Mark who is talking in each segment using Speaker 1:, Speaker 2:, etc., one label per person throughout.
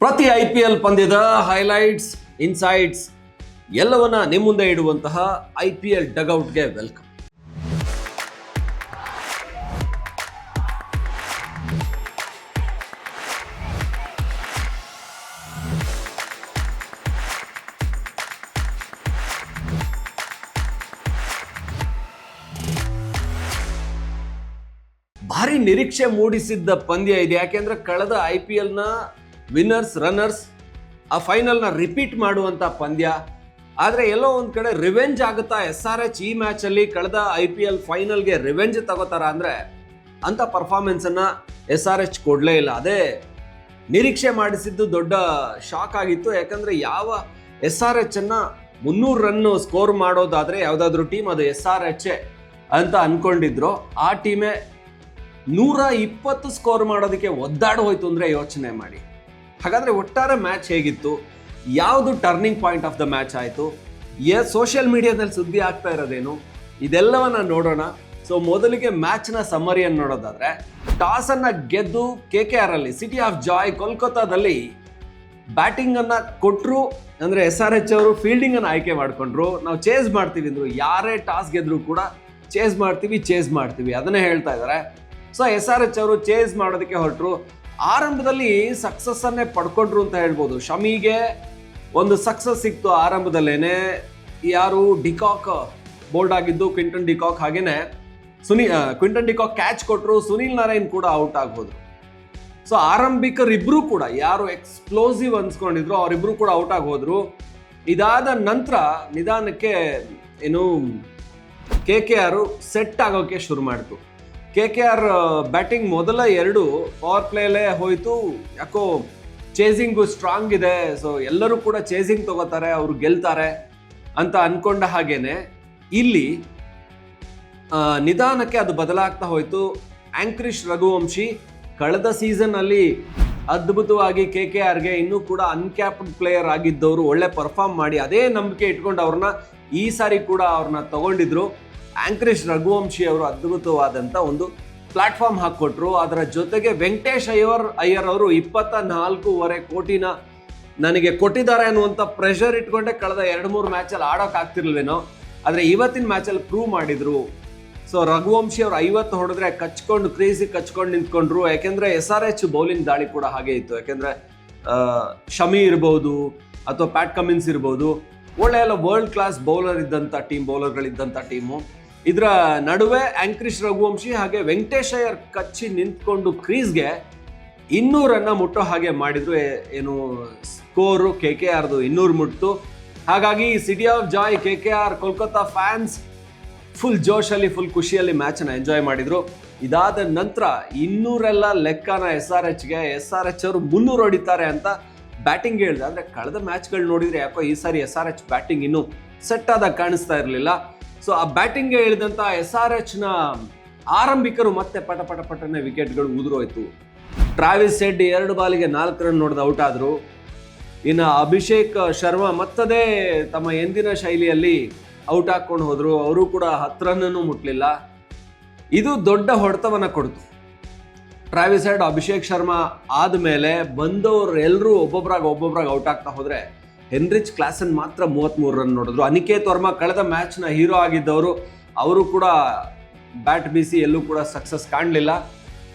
Speaker 1: ಪ್ರತಿ IPL ಪಂದ್ಯದ highlights, insights ಎಲ್ಲವನ್ನ ನಿಮ್ಮ ಮುಂದೆ ಇಡುವಂತಹ IPL ಡಗ್ಔಟ್ಗೆ ವೆಲ್ಕಮ್. ಭಾರಿ ನಿರೀಕ್ಷೆ ಮೂಡಿಸಿದ್ದ ಪಂದ್ಯ ಇದೆ. ಯಾಕೆಂದ್ರೆ ಕಳೆದ IPLನ ವಿನ್ನರ್ಸ್ ರನ್ನರ್ಸ್ ಆ ಫೈನಲ್ನ ರಿಪೀಟ್ ಮಾಡುವಂತ ಪಂದ್ಯ. ಆದರೆ ಎಲ್ಲೋ ಒಂದು ಕಡೆ ರಿವೆಂಜ್ ಆಗುತ್ತಾ SRH ಈ ಮ್ಯಾಚಲ್ಲಿ ಕಳೆದ IPL ಫೈನಲ್ಗೆ ರಿವೆಂಜ್ ತಗೋತಾರ ಅಂದರೆ ಅಂಥ ಪರ್ಫಾರ್ಮೆನ್ಸನ್ನು SRH ಕೊಡಲೇ ಇಲ್ಲ. ಅದೇ ನಿರೀಕ್ಷೆ ಮಾಡಿಸಿದ್ದು ದೊಡ್ಡ ಶಾಕ್ ಆಗಿತ್ತು. ಯಾಕಂದರೆ ಯಾವ SRHನ್ನು 300 ರನ್ ಸ್ಕೋರ್ ಮಾಡೋದಾದರೆ ಯಾವುದಾದ್ರೂ ಟೀಮ್ ಅದು SRH ಅಂತ ಅಂದ್ಕೊಂಡಿದ್ರು. ಆ ಟೀಮೇ 120 ಸ್ಕೋರ್ ಮಾಡೋದಕ್ಕೆ ಒದ್ದಾಡಿ ಹೋಯ್ತು ಅಂದರೆ ಯೋಚನೆ ಮಾಡಿ. ಹಾಗಾದರೆ ಒಟ್ಟಾರೆ ಮ್ಯಾಚ್ ಹೇಗಿತ್ತು, ಯಾವುದು turning point of the match ಆಯಿತು, ಸೋಷಿಯಲ್ ಮೀಡಿಯಾದಲ್ಲಿ ಸುದ್ದಿ ಆಗ್ತಾ ಇರೋದೇನು, ಇದೆಲ್ಲವನ್ನ ನೋಡೋಣ. ಸೊ ಮೊದಲಿಗೆ ಮ್ಯಾಚ್ನ ಸಮ್ಮರಿಯನ್ನು ನೋಡೋದಾದರೆ, ಟಾಸನ್ನು ಗೆದ್ದು KKR ಅಲ್ಲಿ ಸಿಟಿ ಆಫ್ ಜಾಯ್ ಕೋಲ್ಕತ್ತಾದಲ್ಲಿ ಬ್ಯಾಟಿಂಗನ್ನು ಕೊಟ್ಟರು. ಅಂದರೆ SRH ಅವರು ಫೀಲ್ಡಿಂಗನ್ನು ಆಯ್ಕೆ ಮಾಡಿಕೊಂಡ್ರು. ನಾವು ಚೇಸ್ ಮಾಡ್ತೀವಿ ಅಂದರು. ಯಾರೇ ಟಾಸ್ ಗೆದ್ದರೂ ಕೂಡ ಚೇಸ್ ಮಾಡ್ತೀವಿ ಅದನ್ನೇ ಹೇಳ್ತಾ ಇದ್ದಾರೆ. ಸೊ SRH ಅವರು ಚೇಸ್ ಮಾಡೋದಕ್ಕೆ ಹೊರಟರು. ಆರಂಭದಲ್ಲಿ ಸಕ್ಸಸ್ಸನ್ನೇ ಪಡ್ಕೊಂಡ್ರು ಅಂತ ಹೇಳ್ಬೋದು. ಶಮಿಗೆ ಒಂದು ಸಕ್ಸಸ್ ಸಿಕ್ತು ಆರಂಭದಲ್ಲೇನೆ. ಯಾರು ಡಿಕಾಕ್ ಬೋಲ್ಡ್ ಆಗಿದ್ದು ಕ್ವಿಂಟನ್ ಡಿಕಾಕ್, ಹಾಗೇನೆ ಕ್ವಿಂಟನ್ ಡಿಕಾಕ್ ಕ್ಯಾಚ್ ಕೊಟ್ಟರು. ಸುನಿಲ್ ನಾರಾಯಣ್ ಕೂಡ ಔಟ್ ಆಗ್ಬೋದು. ಸೊ ಆರಂಭಿಕರಿಬ್ರು ಕೂಡ ಯಾರು ಎಕ್ಸ್ಪ್ಲೋಸಿವ್ ಅನ್ಸ್ಕೊಂಡಿದ್ರು ಅವರಿಬ್ರು ಕೂಡ ಔಟ್ ಆಗಿ ಹೋದ್ರು. ಇದಾದ ನಂತರ ನಿಧಾನಕ್ಕೆ ಏನು KKR ಸೆಟ್ ಆಗೋಕೆ ಶುರು ಮಾಡಿತು. KKR ಬ್ಯಾಟಿಂಗ್ ಮೊದಲ 2 ಪವರ್ ಪ್ಲೇಲೇ ಹೋಯಿತು. ಯಾಕೋ ಚೇಸಿಂಗು ಸ್ಟ್ರಾಂಗ್ ಇದೆ, ಸೊ ಎಲ್ಲರೂ ಕೂಡ ಚೇಸಿಂಗ್ ತಗೋತಾರೆ, ಅವರು ಗೆಲ್ತಾರೆ ಅಂತ ಅನ್ಕೊಂಡ ಹಾಗೇನೆ ಇಲ್ಲಿ ನಿಧಾನಕ್ಕೆ ಅದು ಬದಲಾಗ್ತಾ ಹೋಯಿತು. ಆಂಕ್ರಿಶ್ ರಘುವಂಶಿ ಕಳೆದ ಸೀಸನ್ನಲ್ಲಿ ಅದ್ಭುತವಾಗಿ KKRಗೆ ಇನ್ನೂ ಕೂಡ ಅನ್ಕ್ಯಾಪ್ಡ್ ಪ್ಲೇಯರ್ ಆಗಿದ್ದವರು ಒಳ್ಳೆ ಪರ್ಫಾರ್ಮ್ ಮಾಡಿ ಅದೇ ನಂಬಿಕೆ ಇಟ್ಕೊಂಡು ಅವ್ರನ್ನ ಈ ಸಾರಿ ಕೂಡ ಅವ್ರನ್ನ ತಗೊಂಡಿದ್ರು. ಆಂಕ್ರಿಶ್ ರಘುವಂಶಿ ಅವರು ಅದ್ಭುತವಾದಂಥ ಒಂದು ಪ್ಲಾಟ್ಫಾರ್ಮ್ ಹಾಕ್ಕೊಟ್ರು. ಅದರ ಜೊತೆಗೆ ವೆಂಕಟೇಶ್ ಅಯ್ಯರ್ ಅವರು 24.5 ಕೋಟಿನ ನನಗೆ ಕೊಟ್ಟಿದ್ದಾರೆ ಅನ್ನುವಂಥ ಪ್ರೆಷರ್ ಇಟ್ಕೊಂಡೆ ಕಳೆದ 2-3 ಮ್ಯಾಚಲ್ಲಿ ಆಡೋಕ್ಕಾಗ್ತಿರ್ಲಿಲ್ವೇನೋ. ಆದರೆ ಇವತ್ತಿನ ಮ್ಯಾಚಲ್ಲಿ ಪ್ರೂವ್ ಮಾಡಿದ್ರು. ಸೊ ರಘುವಂಶಿ ಅವರು 50 ಹೊಡೆದ್ರೆ ಕ್ರೀಸಿಗೆ ಕಚ್ಕೊಂಡು ನಿಂತ್ಕೊಂಡ್ರು. ಯಾಕೆಂದರೆ SRH ಬೌಲಿಂಗ್ ದಾಳಿ ಕೂಡ ಹಾಗೆ ಇತ್ತು. ಯಾಕೆಂದರೆ ಶಮಿ ಇರ್ಬೋದು ಅಥವಾ ಪ್ಯಾಟ್ ಕಮಿನ್ಸ್ ಇರ್ಬೋದು, ಒಳ್ಳೆ ಎಲ್ಲ ವರ್ಲ್ಡ್ ಕ್ಲಾಸ್ ಬೌಲರ್ಗಳಿದ್ದಂಥ ಟೀಮು. ಇದರ ನಡುವೆ ಆಂಕ್ರಿಶ್ ರಘುವಂಶಿ ಹಾಗೆ ವೆಂಕಟೇಶ್ ಅಯ್ಯರ್ ಕಚ್ಚಿ ನಿಂತ್ಕೊಂಡು ಕ್ರೀಸ್ಗೆ 200 ರನ್ನ ಮುಟ್ಟೋ ಹಾಗೆ ಮಾಡಿದ್ರು. ಏನು ಸ್ಕೋರು KKRದು 200 ಮುಟ್ತು. ಹಾಗಾಗಿ city of joy KKR Kolkata fans full ಜೋಶಲ್ಲಿ ಫುಲ್ ಖುಷಿಯಲ್ಲಿ ಮ್ಯಾಚನ್ನು ಎಂಜಾಯ್ ಮಾಡಿದ್ರು. ಇದಾದ ನಂತರ 200 ಲೆಕ್ಕನ SRH ಅವರು 300 ಹೊಡಿತಾರೆ ಅಂತ ಬ್ಯಾಟಿಂಗ್ ಹೇಳಿದೆ. ಅಂದರೆ ಕಳೆದ ಮ್ಯಾಚ್ಗಳು ನೋಡಿದರೆ ಯಾಕೋ ಈ ಸಾರಿ SRH ಬ್ಯಾಟಿಂಗ್ ಇನ್ನೂ ಸೆಟ್ ಆದಾಗ ಕಾಣಿಸ್ತಾ ಇರಲಿಲ್ಲ. ಸೊ ಆ ಬ್ಯಾಟಿಂಗ್ಗೆ ಇಳಿದಂಥ SRHನ ಆರಂಭಿಕರು ಮತ್ತೆ ಪಟನೆ ವಿಕೆಟ್ಗಳು ಉದುರೋಯ್ತು. ಟ್ರಾವಿಸ್ ಹೆಡ್ 2 ಬಾಲಿಗೆ 4 ರನ್ ನೋಡಿದ ಔಟ್ ಆದರು. ಇನ್ನು ಅಭಿಷೇಕ್ ಶರ್ಮಾ ಮತ್ತದೇ ತಮ್ಮ ಎಂದಿನ ಶೈಲಿಯಲ್ಲಿ ಔಟ್ ಹಾಕ್ಕೊಂಡು ಹೋದರು. ಅವರು ಕೂಡ 10 ರನ್ನೂ ಮುಟ್ಲಿಲ್ಲ. ಇದು ದೊಡ್ಡ ಹೊಡೆತವನ್ನು ಕೊಡ್ತು. ಟ್ರಾವಿಸ್ ಹೆಡ್, ಅಭಿಷೇಕ್ ಶರ್ಮಾ ಆದಮೇಲೆ ಬಂದವರು ಎಲ್ಲರೂ ಒಬ್ಬೊಬ್ರಾಗ ಔಟ್ ಆಗ್ತಾ ಹೋದರೆ ಹೆನ್ರಿಚ್ ಕ್ಲಾಸನ್ ಮಾತ್ರ 33 ರನ್ ನೋಡಿದ್ರು. ಅನಿಕೇತ್ ವರ್ಮಾ ಕಳೆದ ಮ್ಯಾಚ್ನ ಹೀರೋ ಆಗಿದ್ದವರು, ಅವರು ಕೂಡ ಬ್ಯಾಟ್ ಬೀಸಿ ಎಲ್ಲೂ ಕೂಡ ಸಕ್ಸಸ್ ಕಾಣಲಿಲ್ಲ.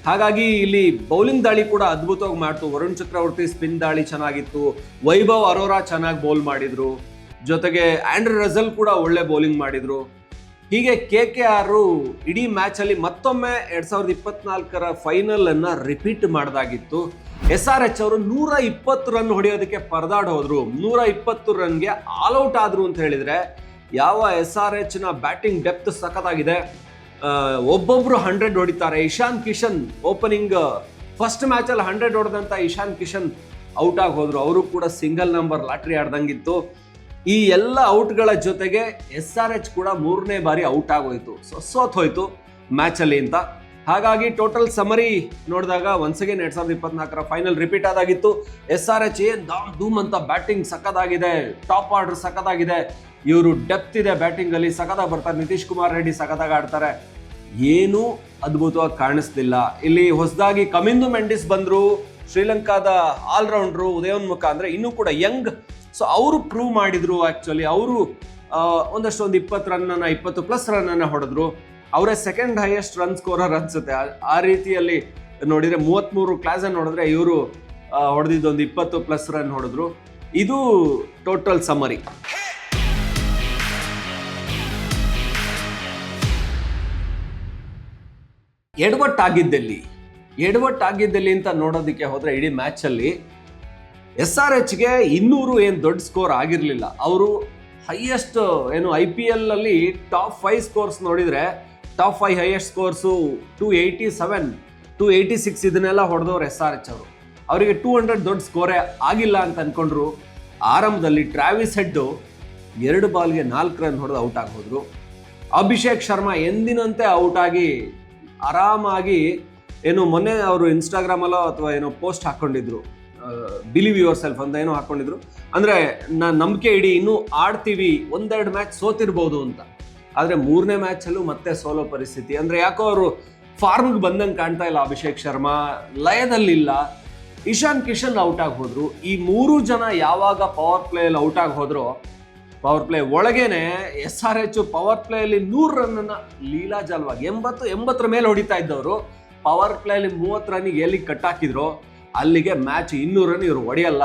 Speaker 1: ಹಾಗಾಗಿ ಇಲ್ಲಿ ಬೌಲಿಂಗ್ ದಾಳಿ ಕೂಡ ಅದ್ಭುತವಾಗಿ ಮಾಡ್ತು. ವರುಣ್ ಚಕ್ರವರ್ತಿ ಸ್ಪಿನ್ ದಾಳಿ ಚೆನ್ನಾಗಿತ್ತು. ವೈಭವ್ ಅರೋರಾ ಚೆನ್ನಾಗಿ ಬೌಲ್ ಮಾಡಿದ್ರು. ಜೊತೆಗೆ ಆಂಡ್ರೆ ರಸಲ್ ಕೂಡ ಒಳ್ಳೆ ಬೌಲಿಂಗ್ ಮಾಡಿದ್ರು. ಹೀಗೆ KKR ಇಡೀ ಮ್ಯಾಚಲ್ಲಿ ಮತ್ತೊಮ್ಮೆ 2024ರ ಫೈನಲ್ ಅನ್ನ ರಿಪೀಟ್ ಮಾಡಿದಾಗಿತ್ತು. SRH ಅವರು 120 ರನ್ ಹೊಡೆಯೋದಕ್ಕೆ ಪರದಾಡ್ ಹೋದ್ರು. 120 ರನ್ಗೆ ಆಲ್ ಔಟ್ ಆದ್ರು ಅಂತ ಹೇಳಿದ್ರೆ ಯಾವ SRHನ ಬ್ಯಾಟಿಂಗ್ ಡೆಪ್ತ್ ಸಖತ್ತಾಗಿದೆ. ಒಬ್ಬೊಬ್ರು 100 ಹೊಡಿತಾರೆ. ಇಶಾನ್ ಕಿಶನ್ ಓಪನಿಂಗ್ ಫಸ್ಟ್ ಮ್ಯಾಚಲ್ಲಿ 100 ಹೊಡೆದಂಥ ಇಶಾನ್ ಕಿಶನ್ ಔಟ್ ಆಗಿ ಹೋದ್ರು. ಅವರು ಕೂಡ ಸಿಂಗಲ್ ನಂಬರ್ ಲಾಟ್ರಿ ಆಡ್ದಂಗಿತ್ತು. ಈ ಎಲ್ಲ ಔಟ್ಗಳ ಜೊತೆಗೆ SRH ಕೂಡ 3ನೇ ಬಾರಿ ಔಟ್ ಆಗೋಯ್ತು. ಸೋತ್ ಹೋಯ್ತು ಮ್ಯಾಚಲ್ಲಿ ಅಂತ. ಹಾಗಾಗಿ ಟೋಟಲ್ ಸಮರಿ ನೋಡಿದಾಗ ಒನ್ಸ್ ಅಗೇನ್ 2024ರ ಫೈನಲ್ ರಿಪೀಟ್ ಆದಾಗಿತ್ತು. SRH ಧೂಮ್ ಅಂತ ಬ್ಯಾಟಿಂಗ್ ಸಖತ್ತಾಗಿದೆ, ಟಾಪ್ ಆರ್ಡರ್ ಸಖತ್ತಾಗಿದೆ, ಇವರು ಡೆಪ್ತ್ ಇದೆ ಬ್ಯಾಟಿಂಗಲ್ಲಿ, ಸಖತ್ತಾಗಿ ಬರ್ತಾರೆ. ನಿತೀಶ್ ಕುಮಾರ್ ರೆಡ್ಡಿ ಸಖತ್ತಾಗಿ ಆಡ್ತಾರೆ. ಏನೂ ಅದ್ಭುತವಾಗಿ ಕಾಣಿಸ್ತಿಲ್ಲ. ಇಲ್ಲಿ ಹೊಸದಾಗಿ ಕಮಿಂದು ಮೆಂಡಿಸ್ ಬಂದರು, ಶ್ರೀಲಂಕಾದ ಆಲ್ರೌಂಡ್ರು ಉದಯೋನ್ಮುಖ ಅಂದರೆ ಇನ್ನೂ ಕೂಡ ಯಂಗ್. ಸೊ ಅವರು ಪ್ರೂವ್ ಮಾಡಿದ್ರು. ಆ್ಯಕ್ಚುಲಿ ಅವರು ಒಂದು 20 ರನ್ನನ್ನು 20+ ರನ್ನನ್ನು ಹೊಡೆದ್ರು. ಅವರೇ ಸೆಕೆಂಡ್ ಹೈಯೆಸ್ಟ್ ರನ್ ಸ್ಕೋರರ್ ಅನ್ಸುತ್ತೆ. ಆ ರೀತಿಯಲ್ಲಿ ನೋಡಿದರೆ 33 ಕ್ಲಾಸನ್ನು ನೋಡಿದ್ರೆ ಇವರು ಹೊಡೆದಿದ್ದೊಂದು 20+ ರನ್ ಹೊಡೆದ್ರು. ಇದು ಟೋಟಲ್ ಸಮರಿ. ಎಡವಟ್ಟಾಗಿದ್ದಲ್ಲಿ ಅಂತ ನೋಡೋದಕ್ಕೆ ಹೋದ್ರೆ ಇಡೀ ಮ್ಯಾಚಲ್ಲಿ SRHಗೆ 200 ಏನು ದೊಡ್ಡ ಸ್ಕೋರ್ ಆಗಿರಲಿಲ್ಲ. ಅವರು ಹೈಯೆಸ್ಟ್ ಏನು IPL ಅಲ್ಲಿ ಟಾಪ್ 5 ಸ್ಕೋರ್ಸ್ ನೋಡಿದರೆ ಟಾಪ್ 5 ಹೈಯೆಸ್ಟ್ ಸ್ಕೋರ್ಸು 287, 286 ಇದನ್ನೆಲ್ಲ ಹೊಡೆದವ್ರು SRH ಅವರು. ಅವರಿಗೆ 200 ದೊಡ್ಡ ಸ್ಕೋರೇ ಆಗಿಲ್ಲ ಅಂತ ಅಂದ್ಕೊಂಡ್ರು. ಆರಂಭದಲ್ಲಿ ಟ್ರಾವಿಸ್ ಹೆಡ್ 2 ಬಾಲ್ಗೆ 4 ರನ್ ಹೊಡೆದು ಔಟ್ ಆಗಿ ಹೋದ್ರು. ಅಭಿಷೇಕ್ ಶರ್ಮಾ ಎಂದಿನಂತೆ ಔಟ್ ಆಗಿ ಆರಾಮಾಗಿ ಏನು ಮೊನ್ನೆ ಅವರು ಇನ್ಸ್ಟಾಗ್ರಾಮಲ್ಲೋ ಅಥವಾ ಏನೋ ಪೋಸ್ಟ್ ಹಾಕ್ಕೊಂಡಿದ್ರು, ಬಿಲೀವ್ ಯುವರ್ ಸೆಲ್ಫ್ ಅಂತ ಏನೋ ಹಾಕ್ಕೊಂಡಿದ್ರು. ಅಂದರೆ ನಂಬಿಕೆ ಇಡಿ, ಇನ್ನೂ ಆಡ್ತೀವಿ, 1-2 ಮ್ಯಾಚ್ ಸೋತಿರ್ಬೋದು ಅಂತ. ಆದರೆ 3ನೇ ಮ್ಯಾಚಲ್ಲೂ ಮತ್ತೆ ಸೋಲೋ ಪರಿಸ್ಥಿತಿ. ಅಂದರೆ ಯಾಕೋ ಅವರು ಫಾರ್ಮ್ಗೆ ಬಂದಂಗೆ ಕಾಣ್ತಾ ಇಲ್ಲ. ಅಭಿಷೇಕ್ ಶರ್ಮಾ ಲಯದಲ್ಲಿಲ್ಲ. ಇಶಾನ್ ಕಿಶನ್ ಔಟ್ ಆಗಿ ಹೋದ್ರು. ಈ 3 ಜನ ಯಾವಾಗ ಪವರ್ ಪ್ಲೇಯಲ್ಲಿ ಔಟ್ ಆಗಿ ಹೋದ್ರು, ಪವರ್ ಪ್ಲೇ ಒಳಗೇನೆ SRH ಪವರ್ ಪ್ಲೇಯಲ್ಲಿ 100 ರನ್ನನ್ನು ಲೀಲಾಜಾಲವಾಗಿ 80 ಮೇಲೆ ಹೊಡಿತಾ ಇದ್ದವರು ಪವರ್ ಪ್ಲೇಯಲ್ಲಿ 30 ರನ್ನಿಗೆ ಎಲ್ಲಿಗೆ ಕಟ್ಟಾಕಿದ್ರು ಅಲ್ಲಿಗೆ ಮ್ಯಾಚ್ 200 ರನ್ ಇವರು ಹೊಡೆಯಲ್ಲ.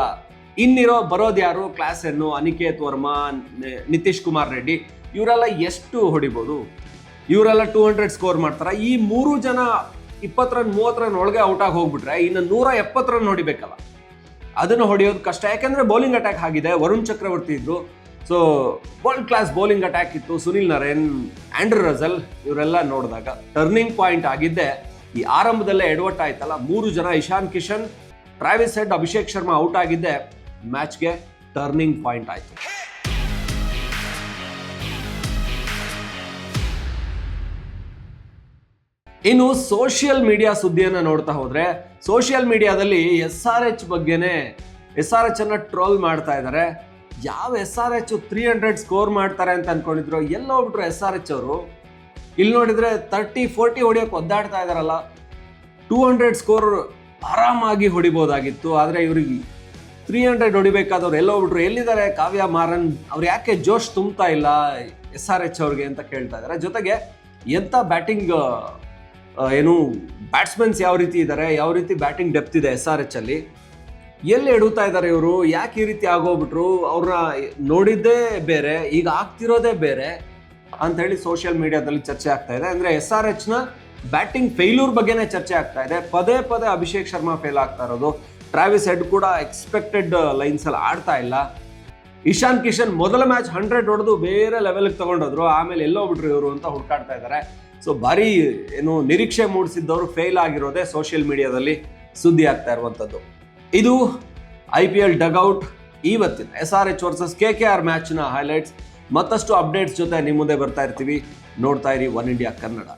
Speaker 1: ಇನ್ನಿರೋ ಬರೋದು ಯಾರು? ಕ್ಲಾಸೆನ್ನು, ಅನಿಕೇತ್ ವರ್ಮಾ, ನಿತೀಶ್ ಕುಮಾರ್ ರೆಡ್ಡಿ, ಇವರೆಲ್ಲ ಎಷ್ಟು ಹೊಡಿಬೋದು? ಇವರೆಲ್ಲ 200 ಸ್ಕೋರ್ ಮಾಡ್ತಾರೆ. ಈ 3 ಜನ 20 ರನ್ 30 ರನ್ ಒಳಗೆ ಔಟ್ ಆಗಿ ಹೋಗ್ಬಿಟ್ರೆ ಇನ್ನು 170 ರನ್ ಹೊಡಿಬೇಕಲ್ಲ. ಅದನ್ನು ಹೊಡೆಯೋದು ಕಷ್ಟ. ಯಾಕಂದ್ರೆ ಬೌಲಿಂಗ್ ಅಟ್ಯಾಕ್ ಆಗಿದೆ. ವರುಣ್ ಚಕ್ರವರ್ತಿ ಇದ್ರು. So world class bowling attack ಇತ್ತು. ಸುನಿಲ್ ನರೇನ್, ಆಂಡ್ರೂ ರಸೆಲ್ ಇವರೆಲ್ಲ ನೋಡಿದಾಗ ಟರ್ನಿಂಗ್ ಪಾಯಿಂಟ್ ಆಗಿದ್ದೆ ಈ ಆರಂಭದಲ್ಲೇ ಎಡವಟ್ ಆಯ್ತಲ್ಲ. 3 ಜನ Ishan Kishan, Travis head, Abhishek Sharma out ಆಗಿದ್ದೆ ಮ್ಯಾಚ್ಗೆ ಟರ್ನಿಂಗ್ ಪಾಯಿಂಟ್ ಆಯ್ತು. ಇನ್ನು ಸೋಷಿಯಲ್ ಮೀಡಿಯಾ ಸುದ್ದಿಯನ್ನು ನೋಡ್ತಾ ಹೋದ್ರೆ ಸೋಷಿಯಲ್ ಮೀಡಿಯಾದಲ್ಲಿ SRH ಬಗ್ಗೆನೇ SRH ಅನ್ನ ಟ್ರೋಲ್ ಮಾಡ್ತಾ ಇದ್ದಾರೆ. ಯಾವ SRH 300 ಸ್ಕೋರ್ ಮಾಡ್ತಾರೆ ಅಂತ ಅನ್ಕೊಂಡಿದ್ರು, ಎಲ್ಲ ಹೋಗ್ಬಿಟ್ರು SRH ಅವರು. ಇಲ್ಲಿ ನೋಡಿದ್ರೆ 30-40 ಹೊಡಿಯೋಕೆ ಒದ್ದಾಡ್ತಾ ಇದಾರಲ್ಲ. 200 ಸ್ಕೋರ್ ಆರಾಮಾಗಿ ಹೊಡಿಬೋದಾಗಿತ್ತು. ಆದರೆ ಇವ್ರಿಗೆ 300 ಹೊಡಿಬೇಕಾದವ್ರು ಎಲ್ಲ ಹೋಗ್ಬಿಟ್ರು. ಎಲ್ಲಿದ್ದಾರೆ ಕಾವ್ಯ ಮಾರನ್? ಅವ್ರು ಯಾಕೆ ಜೋಶ್ ತುಂಬ್ತಾ ಇಲ್ಲ SRH ಅವ್ರಿಗೆ ಅಂತ ಕೇಳ್ತಾ ಇದ್ದಾರೆ. ಜೊತೆಗೆ ಎಂಥ ಬ್ಯಾಟಿಂಗ್ ಏನು ಬ್ಯಾಟ್ಸ್ಮನ್ಸ್ ಯಾವ ರೀತಿ ಇದ್ದಾರೆ, ಯಾವ ರೀತಿ ಬ್ಯಾಟಿಂಗ್ ಡೆಪ್ತ್ ಇದೆ SRH ಅಲ್ಲಿ, ಎಲ್ಲಿ ಎಡುತ್ತಾ ಇದ್ದಾರೆ ಇವರು, ಯಾಕೆ ಈ ರೀತಿ ಆಗೋಗ್ಬಿಟ್ರು, ಅವ್ರನ್ನ ನೋಡಿದ್ದೇ ಬೇರೆ, ಈಗ ಆಗ್ತಿರೋದೇ ಬೇರೆ ಅಂತ ಹೇಳಿ ಸೋಷಿಯಲ್ ಮೀಡಿಯಾದಲ್ಲಿ ಚರ್ಚೆ ಆಗ್ತಾ ಇದೆ. ಅಂದರೆ SRHನ ಬ್ಯಾಟಿಂಗ್ ಫೇಲ್ಯೂರ್ ಬಗ್ಗೆನೇ ಚರ್ಚೆ ಆಗ್ತಾ ಇದೆ. ಪದೇ ಅಭಿಷೇಕ್ ಶರ್ಮಾ ಫೇಲ್ ಆಗ್ತಾ ಇರೋದು. ಟ್ರಾವಿಸ್ ಹೆಡ್ ಕೂಡ ಎಕ್ಸ್ಪೆಕ್ಟೆಡ್ ಲೈನ್ಸಲ್ಲಿ ಆಡ್ತಾ ಇಲ್ಲ. ಇಶಾನ್ ಕಿಶನ್ ಮೊದಲ ಮ್ಯಾಚ್ 100 ಹೊಡೆದು ಬೇರೆ ಲೆವೆಲ್ಗೆ ತಗೊಂಡೋದ್ರು, ಆಮೇಲೆ ಎಲ್ಲೋ ಬಿಟ್ರು ಇವರು ಅಂತ ಹುಡುಕಾಡ್ತಾ ಇದ್ದಾರೆ. ಸೊ ಭಾರಿ ಏನು ನಿರೀಕ್ಷೆ ಮೂಡಿಸಿದ್ದವರು ಫೇಲ್ ಆಗಿರೋದೇ ಸೋಷಿಯಲ್ ಮೀಡಿಯಾದಲ್ಲಿ ಸುದ್ದಿ ಆಗ್ತಾ ಇರುವಂಥದ್ದು. ಇದು IPL ಡಗ್ಔಟ್ ಇವತ್ತಿನ SRH ವರ್ಸಸ್ KKR ಮ್ಯಾಚ್ನ ಹೈಲೈಟ್ಸ್. ಮತ್ತಷ್ಟು ಅಪ್ಡೇಟ್ಸ್ ಜೊತೆ ನಿಮ್ಮ ಮುಂದೆ ಬರ್ತಾ ಇರ್ತೀವಿ. ನೋಡ್ತಾ ಇರಿ ಒನ್ ಇಂಡಿಯಾ ಕನ್ನಡ.